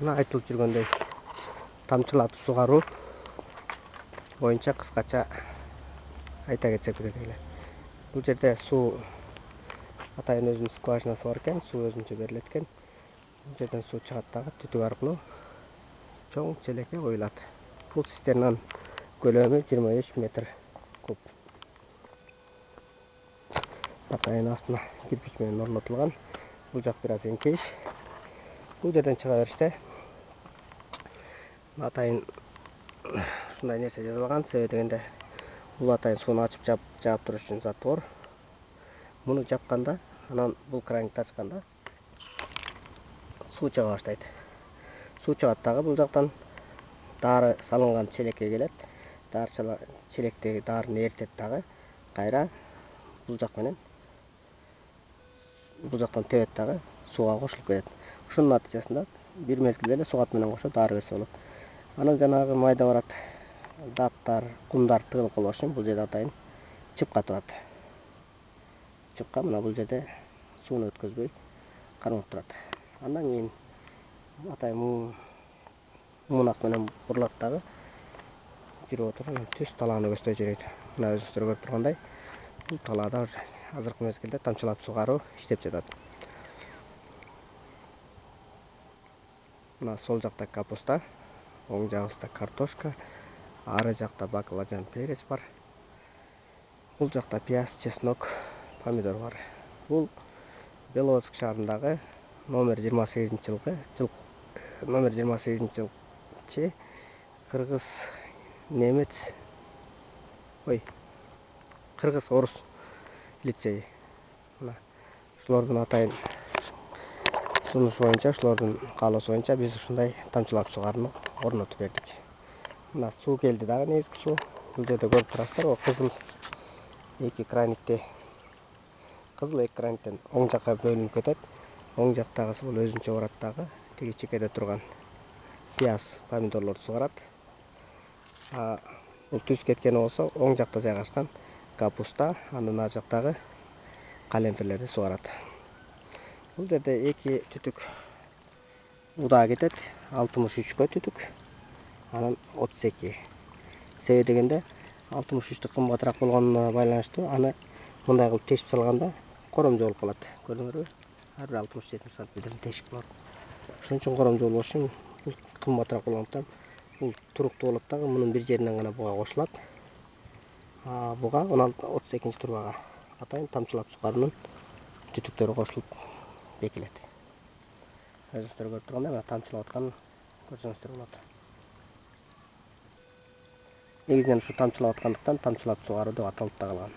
Мына айтылып жүргөндөй тамчылатып сугаруу боюнча кыскача айта кетсек керек эле. Бул жерде суу атайын өзүнүн скважинасы бар экен, суу өзүнчө берилет экен. Бул жерден суу чыгат дагы түтүк аркылуу чоң челекке коюлат. Бул цистернанын көлөмү 25 метр куб. Атайын астына кирпич менен орнотулган. Бул жак бир аз эңкейиш. Бул жерден чыга бериште атайын ушундай нерсе жасалган. Себеби дегенде бул атайын сууну ачып жаап туруш үчүн затвор. Муну жапканда, анан бул краникти ачканда суу чыга баштайт. Суу чыгат дагы бул жактан дары салынган челекке келет. Челектеги дарыны эритет дагы кайра бул жак менен бул жактан тебет дагы сууга кошулуп кетет. Ушунун натыйжасында бир мезгилде эле сугат менен кошо дары берсе болот. Анан жанагы майда барат даттар, кумдар тыгылып калбаш үчүн бул жерде атайын чыпка турат. Чыпка мына бул жерде сууну өткөзбөй кармап турат. Андан кийин атайын муунак менен бурулат дагы жүрүп отуруп түз талааны көздөй жүрөйт. Мына өзүңүздөр көрүп тургандай бул талаада азыркы мезгилде тамчылатып сугаруу иштеп жатат. Мына сол жакта капуста, оң жагыбызда картошка, ары жакта баклажан, перец бар. Бул жакта пияз, чеснок, помидор бар. Бул Беловодск шаарындагы номер 28-жылкы кыргыз немец кыргыз орус лицейи. Мына ушулордун атайын сунушу боюнча, ушулордун каалоосу боюнча биз ушундай тамчылатып сугарууну орнотуп бердик. Мына суу келди дагы, негизги суу. Бул жерде көрүп турасыздар, о кызыл эки краниктен оң жакка бөлүнүп кетет. Оң жактагысы бул өзүнчө барат дагы. Тиги чекеде турган пияз, помидорлорду сугарат. Бул түз кеткени болсо оң жакта жайгашкан капуста, андан ары жактагы калемпирлерди сугарат. Бул жерде эки түтүк удаа кетет. 63кө түтүк, анан 32. Себеби дегенде 63тү кымбатыраак болгонуна байланыштуу аны мындай кылып тешип салганда коромжо болуп калат. Көрдүңөрбү? Ар бир 60-70 сантиметрден тешик бар. Ошон үчүн коромжо болбош үчүн бул кымбатыраак болгондуктан бул туруктуу болот дагы, мунун бир жеринен гана буга кошулат. Буга 32 турбага атайын тамчылатып сугаруунун түтүктөрү кошулуп бекилет. Өзүңүздөр көрүп тургандай, мына тамчылап атканын көрсөңүздөр болот. Негизинен ушу тамчылап аткандыктан тамчылатып сугаруу деп аталып да калган.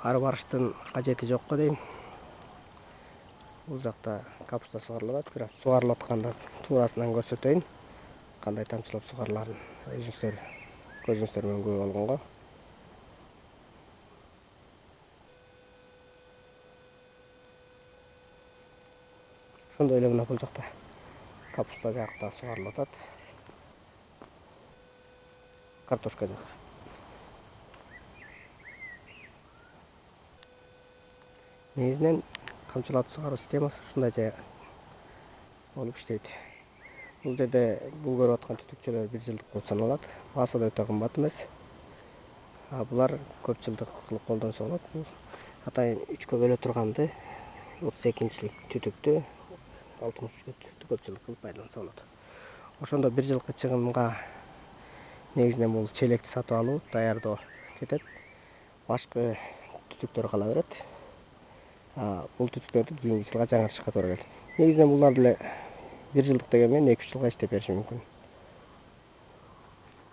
Ары барыштын кажети жок го дейм. Бул жакта капуста сугарылып атат. Бир аз сугарылып атканда туурасынан көрсөтөйүн. Кандай тамчылап сугарыларын өзүңүздөр көзүңүздөр менен көрүп алганга. Ошондой эле мына бул жакта капуста жакта сугарылып атат. Картошка жак. Негизинен тамчылатып сугаруу системасы ушундай болуп иштейт. Бул жерде бул көрүп аткан түтүкчөлөр 1 жылдык болуп саналат. Баасы да өтө кымбат эмес. Булар көп жылдык кылып колдонсо болот. Бул атайын 3кө бөлө турганды 32-жылык түтүктү 63кө түтүктү көп жылдык кылып пайдаланса болот. Ошондо 1 жылкы чыгымга негизинен бул челекти сатып алуу, даярдоо кетет. Башкы түтүктөр кала берет. Бул түтүктөрдү кийинки жылга жаңыртышка туура келет. Негизинен булар деле 1 жылдык деген менен 2-3 жылга иштеп бериши мүмкүн.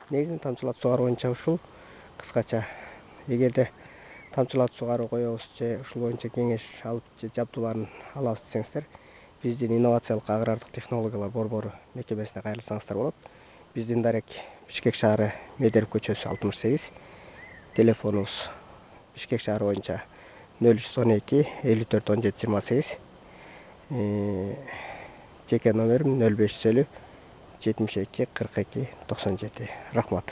Негизинен тамчылатып сугаруу боюнча ушул кыскача. Эгерде тамчылатып сугаруу коебуз же ушул боюнча кеңеш алып же жабдууларын алабыз десеңиздер, биздин инновациялык агрардык технологиялар борбору мекемесине кайрылсаңыздар болот. Биздин дарек Бишкек шаары Медеров көчөсү 68, телефонубуз Бишкек шаары боюнча 0312 54 17 28. Жеке номерим 05 72 42 97. Рахмат.